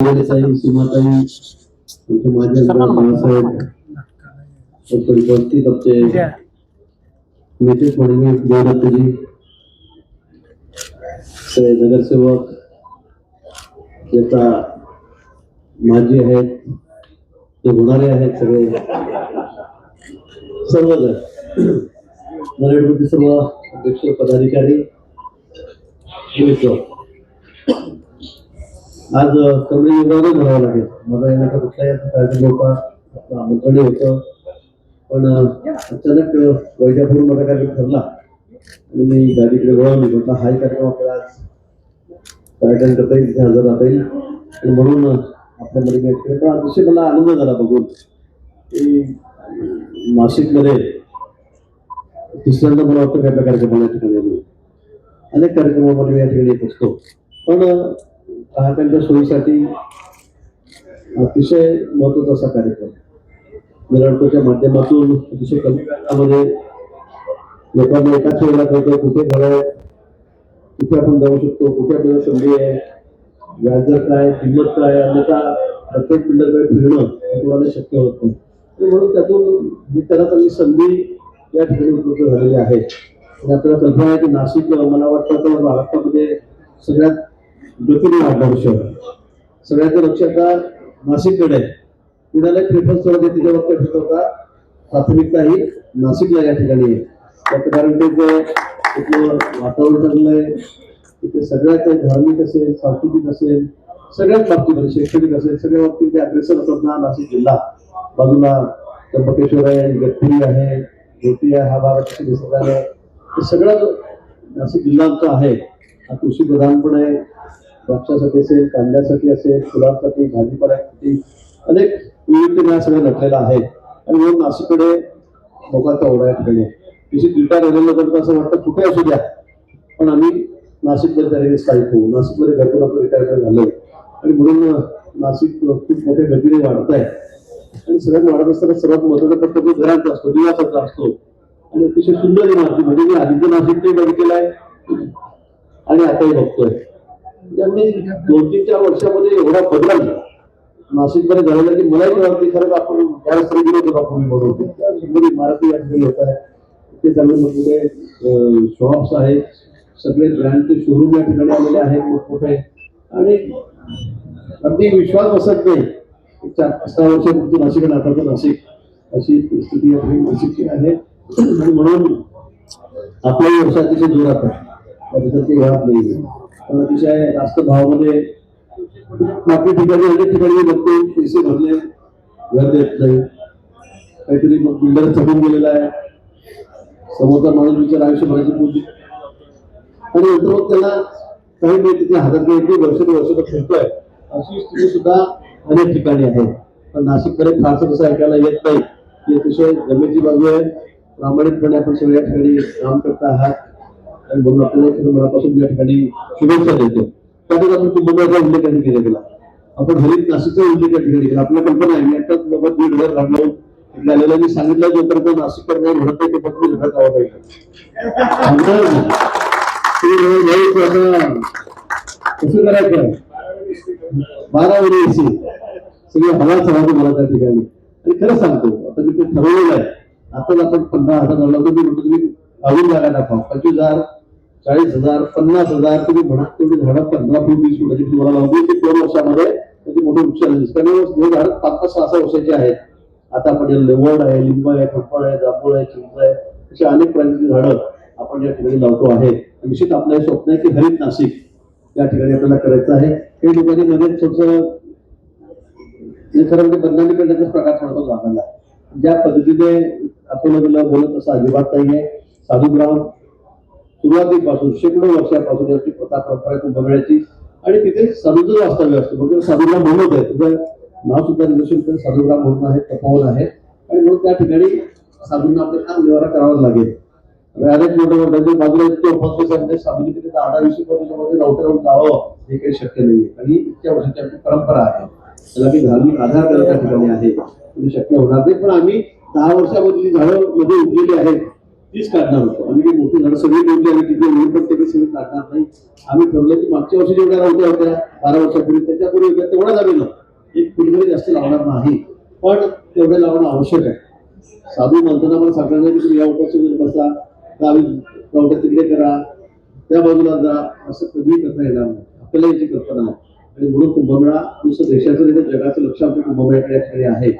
सीमाताई आमचे माजी आमदार बाळासाहेब उपस्थित आमचे नितेश फडणवीस देवदत्तजी सगळे नगरसेवक ज्याचा माजी आहेत ते होणारे आहेत सगळे सर्वजण नरेंद्रमध्ये सर्व अध्यक्ष पदाधिकारी आज कमी युगाने म्हणावं लागेल मला येण्याचा कुठल्याही कार्यक्रम होता आपलं आमंत्रण होतं पण अचानक वैजापूर मध्ये कार्यक्रम ठरला आणि मी गाडीकडे वळवली म्हटलं हाय कार्यक्रम आपल्याला आज कार्यक्रम करता येईल तिथे हजर राहता येईल आणि म्हणून आपल्यामध्ये भेट केली पण अतिशय मला आनंद झाला बघून की नाशिकमध्ये तिसऱ्यांदा मला वाटतं काय कार्यक्रम या ठिकाणी अनेक कार्यक्रमामध्ये या ठिकाणी येत असतो पण ग्राहकांच्या सोयीसाठी अतिशय महत्वाचा असा कार्यक्रम मिरवणुकीच्या माध्यमातून अतिशय कमी काळामध्ये लोकांना एकाच वेळेला कळतं कुठे घर आहे कुठे आपण जाऊ शकतो कुठे आपल्याला संधी आहे व्याजदर काय किंमत काय अन्यथा प्रत्येक बिल्डरकडे फिरणं कोणाला शक्य होत नाही म्हणून त्यातून ही त्याला चांगली संधी या ठिकाणी उपलब्ध झालेली आहे आणि आपल्याला कल्पना आहे की नाशिक मला वाटतं तर महाराष्ट्रामध्ये सगळ्यात गतीने वाढणार शहर सगळ्यांचं लक्ष आता नाशिककडे आहे पुण्याला प्रेफरन्स थोडं तिच्या बाबतीत ठरवता प्राथमिकता ही नाशिकला या ठिकाणी आहे त्याचं कारण तिथलं वातावरण चांगलं आहे तिथे सगळ्यात धार्मिक असेल सांस्कृतिक असेल सगळ्याच बाबतीमध्ये शैक्षणिक असेल सगळ्या बाबतीत ते अग्रेसर असतात ना नाशिक जिल्हा बाजूला त्र्यंबकेश्वर आहे गडचिरोली आहे ज्योती आहे हा भाग अतिशय दिसत आहे हे सगळं नाशिक जिल्हा आमचा आहे हा कृषी प्रधान पण आहे द्राक्षासाठी असेल कांद्यासाठी असेल फुलांसाठी भाजीपाल्यासाठी अनेक विविधतेने सगळं नटलेलं आहे आणि म्हणून नाशिककडे लोकांचा ओढा या ठिकाणी तशी रिटायर झालेलं लोकांना असं वाटतं कुठे असू द्या पण आम्ही नाशिकमध्ये त्या स्थायिक होऊ नाशिकमध्ये घरपूर आपलं रिटायरमेंट झालं आणि म्हणून नाशिक खूप मोठ्या गतीने वाढत आहे आणि सगळ्यात वाढत असताना सर्वात महत्वाचा फक्त तो घरांचा असतो निवासाचा असतो आणि अतिशय सुंदर इमारती म्हणजे मी आधीचं नाशिकही बघितलेलं आहे आणि आताही बघतोय त्यांनी 2-3-4 वर्षामध्ये एवढा बदल नाशिकमध्ये झालेला की मलाही कळते खरंच आपण त्यावेळेस तरी गेलो होतो आपण बनवतो त्या सुंदर इमारती या ठिकाणी होत आहे ते चांगले मोठमोठे शॉप्स आहेत सगळे ब्रँडचे शोरूम या ठिकाणी आलेले आहेत मोठमोठे आणि अगदी विश्वास बसत नाही 4-5 वर्षापूर्वी नाशिक आणि आता नाशिक अशी स्थिती या ठिकाणी नाशिकची आहे आणि म्हणून आपल्याही वर्ष अतिशय जोरात आहे त्याबद्दल काही वाद नाही पण अतिशय जास्त भावामध्ये बाकी ठिकाणी अनेक ठिकाणी बघतो पैसे भरले घर देत नाही काहीतरी मग बिल्डर चढून गेलेला आहे समोरचा माणूस विचार आयुष्य भरायची पूर्वी आणि नंतर मग त्याला काही नाही तिथे हातात नाही वर्ष फिरतोय अशी स्थिती सुद्धा अनेक ठिकाणी आहे पण नाशिककडे फारसं कसं ऐकायला येत नाही की अतिशय जमेची बाजू आहे प्रामाणिकपणे आपण सगळ्या ठिकाणी काम करत आहात आणि म्हणून आपल्याला मनापासून या ठिकाणी शुभेच्छा देतो त्यातच आपण कुटुंबाचा उल्लेख या ठिकाणी केला आपण हरित नाशिकचा उल्लेख या ठिकाणी केला आपल्या कल्पना आहे मी आताच बाबा 1.5 घर लागलो आलेला मी सांगितलं जोपर्यंत नाशिककर नाही म्हणत नाही ते फक्त घरात आवा पाहिजे कसं करायचं 12 वर एसी सगळी हवा चढवतो मला त्या ठिकाणी आणि खरं सांगतो आता मी ते ठरवलेलं आहे आताच आपण 15,000 लावला तर मी म्हणतो तुम्ही अजून जागा दाखवा 25,000 40,000 50,000 तुम्ही म्हणा तेवढी झाडं 15 फूट 20 फुटाची तुम्हाला लावली ते 2 वर्षामध्ये त्याची मोठे वृक्ष कारण हे झाड 5-6 वर्षाचे आहेत आता आपण लेवड आहे लिंब आहे फळफळ आहे जांभूळ आहे चिंच आहे अशी अनेक प्रकारची झाडं आपण या ठिकाणी लावतो आहे निश्चित आपलं स्वप्न आहे की हरित नाशिक या ठिकाणी आपल्याला करायचं आहे काही लोकांनी मध्ये थोडंसं खरं म्हणजे बदनामी करण्याचा प्रकार थोडासा झालेला आहे ज्या पद्धतीने आपण बोलत असं अजिबात नाहीये साधुग्राम सुरुवातीपासून शेकडो वर्षापासून याची प्रथा परंपरा कुंभमेळ्याची आणि तिथे साधूचं वास्तव्य असतं म्हणजे साधुग्राम म्हणत आहे तुझं नाव सुद्धा निदर्शन साधुग्राम म्हणून आहे तपोवन आहे आणि म्हणून त्या ठिकाणी साधूंना आपले काम निवारा करावा लागेल अनेक मोठ्या बाजूला साधूंनी तिथे 10-20 वर्षामध्ये राऊटर जावं हे काही शक्य नाही आणि इतक्या वर्षाची आपली परंपरा आहे त्याला काही धार्मिक आधार त्या ठिकाणी आहे शक्य होणार नाही पण आम्ही 10 वर्षामध्ये जी झाडं मध्ये उरलेली आहेत तीच काढणार होतो. आम्ही काही मोठी झाडं सगळी मोठी आम्ही तिथे मिळून पण ते सगळी काढणार नाही. आम्ही ठरवलं की मागच्या वर्षी जेवढ्या लावल्या होत्या 12 वर्षापूर्वी त्याच्यापूर्वी तेवढ्याच आम्ही एक फुलभरी जास्त लावणार नाही, पण तेवढे लावणं आवश्यक आहे. साधू म्हणताना पण सांगणार नाही की तुम्ही या उपासून बसा, आम्ही प्रवठा तिकडे करा, त्या बाजूला जा, असं कधीही करता येणार नाही. आपल्याला याची कल्पना आहे. आणि म्हणून कुंभमेळा नुसतं देशाचं नाही तर जगाचं लक्ष आमच्या कुंभमेळ्याकडे या ठिकाणी आहे.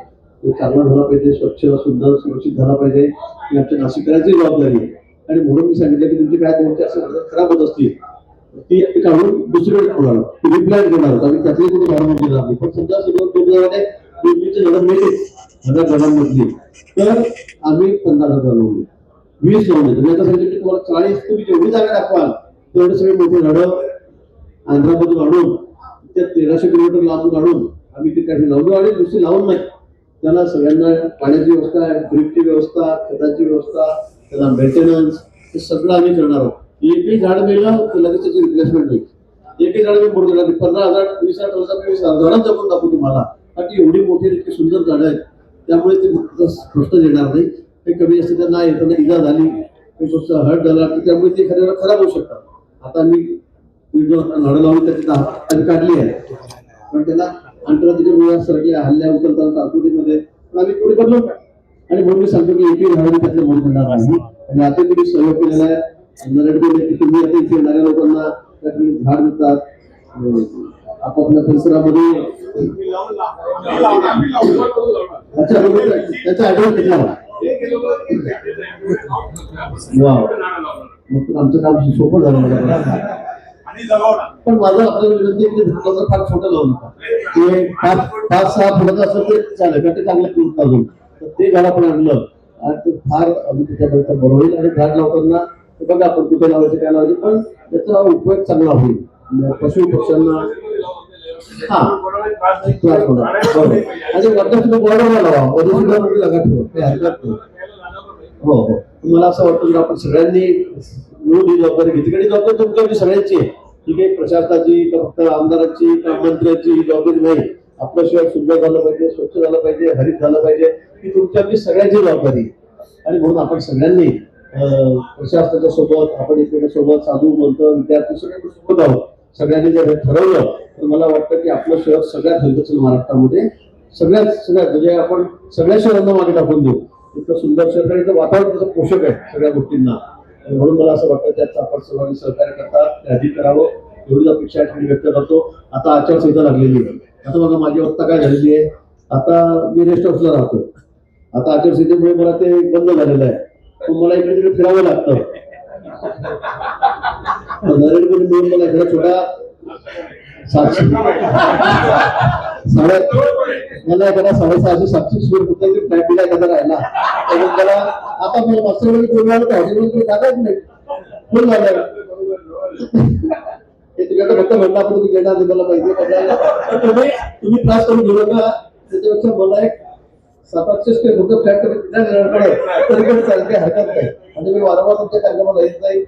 तो चांगला झाला पाहिजे, स्वच्छ सुंदर सुरक्षित झाला पाहिजे, ही आमच्या नाशिककरांची जबाबदारी आहे. आणि म्हणून मी सांगितलं की तुमची काय दोन चार खराब होत असतील ती काढून दुसरीकडे ठेवणार आहोत, रिप्लाय देणार आहोत. आम्ही त्यातली कोणी झाडं म्हणजे नाही. पण समजा सुरुवात 2000 झाडं मिळते 1000 झाडांमधली, तर आम्ही 50,000 लावली, 20 लावून देतो. मी आता सांगितलं की तुम्हाला 40 तुम्ही जेवढी जागा दाखवाल तेवढे सगळे मोठे झाडं आंध्रामधून आणून त्या 1300 किलोमीटर लांबून आणून आम्ही ते काही लावलो. आणि नुसती लावून नाही, त्याला सगळ्यांना पाण्याची व्यवस्था, ड्रिपची व्यवस्था, खताची व्यवस्था, त्याला मेंटेनन्स, हे सगळं आम्ही करणार आहोत. एकही झाड मिळलं तर लगेच त्याची रिप्लेसमेंट होईल. एकही झाड मी बोलतो 15,000 20,000 झाडं जपून दाखवू तुम्हाला, कारण ती एवढी मोठी इतकी सुंदर झाडं आहेत. त्यामुळे ते स्पष्ट येणार नाही. काही कमी असते त्यांना येताना इजा झाली, हर्ट झाला, त्यामुळे ते खराब होऊ शकतात. आता मी झाडं लावून त्याची काढली आहे, पण त्याला अंतरा तिथे मुळे सरकल्या हल्ल्या उचलताना तारतुडीमध्ये पण आम्ही थोडी बदलू. आणि म्हणून मी सांगतो की एकही झाडाने त्यातले मोड पडणार नाही. आणि आता तुम्ही सहयोग केलेला आहे नरेंद्र, तुम्ही आता इथे येणाऱ्या लोकांना झाड देतात आपापल्या परिसरामध्ये. अच्छा, त्याचा ऍड्रेस घेतला मग आमचं काम सोपं झालं. पण माझं आपल्याला विनंती आहे की झाडाचं फार छोटं लावू नका. ते 5-6 फुटाचं असेल ते चालेल, कारण ते चांगलं पिऊन अजून तर ते झाड आपण आणलं आणि ते फार आम्ही त्याच्यानंतर बरं होईल. आणि झाड लावताना बघा आपण कुठे लावायचे काय लावायचे, पण त्याचा उपयोग चांगला होईल. पशु पक्ष्यांना त्रास होणार. आणि वरच्या सुद्धा बॉर्डरला लावा, वरच्या सुद्धा लगा ठेवा, काही हरकत नाही. हो हो, मला असं वाटतं की आपण सगळ्यांनी मिळून ही जबाबदारी घेतली. आणि जबाबदारी तुमच्यावरती सगळ्यांची आहे. ती काही प्रशासनाची का फक्त आमदारांची का मंत्र्यांची जबाबदारी नाही. आपल्याशिवाय सुंदर झालं पाहिजे, स्वच्छ झालं पाहिजे, हरित झालं पाहिजे, ही तुमच्यावरती सगळ्यांची जबाबदारी. आणि म्हणून आपण सगळ्यांनी प्रशासनाच्या सोबत, आपण इकडे सोबत, साधू म्हणतो विद्यार्थी सगळे सोबत आहोत. सगळ्यांनी जर ठरवलं तर मला वाटतं की आपलं शहर सगळ्यात हलकं महाराष्ट्रामध्ये, सगळ्यात म्हणजे आपण सगळ्या शहरांना मागे टाकून देऊ. इतकं सुंदर शहर आणि वातावरण त्याचं पोषक आहे सगळ्या गोष्टींना. म्हणून मला असं वाटतं त्याचं आपण सर्वांनी सहकार्य करतात ते अधिक करावं एवढीच अपेक्षा व्यक्त करतो. आता आचारसंहिता लागलेली आहे. आता बघा माझी अवस्था काय झालेली आहे. आता मी रेस्ट हाऊसला राहतो. आता आचारसंहितेमुळे मला ते बंद झालेलं आहे. मला इकडे तिकडे फिरावं लागतं. नरेंद्र मिळून मला एखादा छोटा मला एखादा 650-700 स्क्वेअर फुटाचा फ्लॅट दिला एखादा राहिला तर मला आता मला मागच्या वेळी हॉटेलमध्ये जागाच नाही, फुल झालं. फक्त म्हणलं आपण तुम्ही देणार मला पैसे पडायला, तुम्ही त्रास करून घेऊ नका. त्याच्यापेक्षा मला एक 700-800 स्क्वेअर फुट फ्लॅट तरी पण चालते, हरकत नाही. आणि मी वारंवार तुमच्या कार्यक्रमाला येत नाही,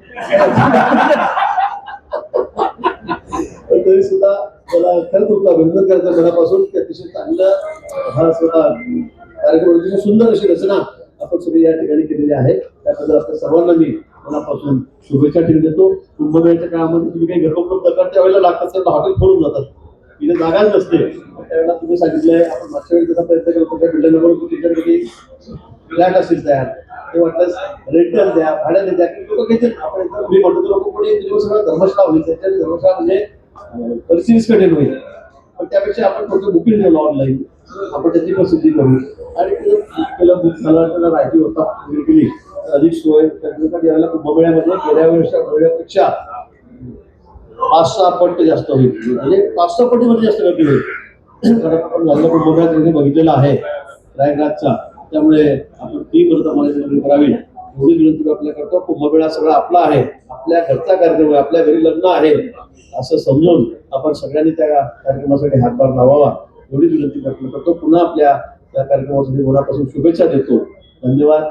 तरी सुद्धा मला खरंच तुमचं अभिनंदन करायचं मनापासून. की अतिशय चांगलं हा स्वतः कार्यक्रम, अतिशय सुंदर अशी रचना आपण सगळी या ठिकाणी केलेली आहे. त्याबद्दल आपल्या सर्वांना मी मनापासून शुभेच्छा ठेवून देतो. कुंभमेळ्याच्या काळामध्ये तुम्ही काही घरपण प्रकार त्यावेळेला लागतात, तेव्हा हॉटेल फोडून जातात, तिथे जागाच नसते. त्यावेळेला तुम्ही सांगितलंय आपण मागच्या वेळी त्याचा प्रयत्न करतो त्या बिल्डिंगवर तिथे फ्लॅट असेल तयार, ते वाटल्यास रेंटल द्या, भाड्याने द्या. लोक घेतील. आपण मी म्हणतो लोक कोणी सगळं धर्मशाळा होईल, त्याच्या धर्मशाळा म्हणजे परिस्थितीकडे होईल. पण त्यापेक्षा आपण फक्त बुकिंग ठेवलं ऑनलाईन, आपण त्याची प्रसिद्धी करू. आणि त्याला राहायची व्यवस्था केली अधिक सोय यायला कुंभमेळ्यामध्ये गेल्या वेळेपेक्षा 5-6 पट जास्त होईल. म्हणजे 5-6 पटीमध्ये जास्त गर्दी होईल. कारण आपण झालेल्या कुंभमेळ्यात बघितलेला आहे रायगडचा. त्यामुळे आपण ती परत करावी एवढी विनंती आपल्या करतो. कुंभमेळा सगळा आपला आहे, आपल्या घरचा कार्यक्रम आहे, आपल्या घरी लग्न आहे असं समजून आपण सगळ्यांनी त्या कार्यक्रमासाठी हातभार लावावा एवढी विनंती करतो. पुन्हा आपल्या त्या कार्यक्रमासाठी मनापासून शुभेच्छा देतो. धन्यवाद.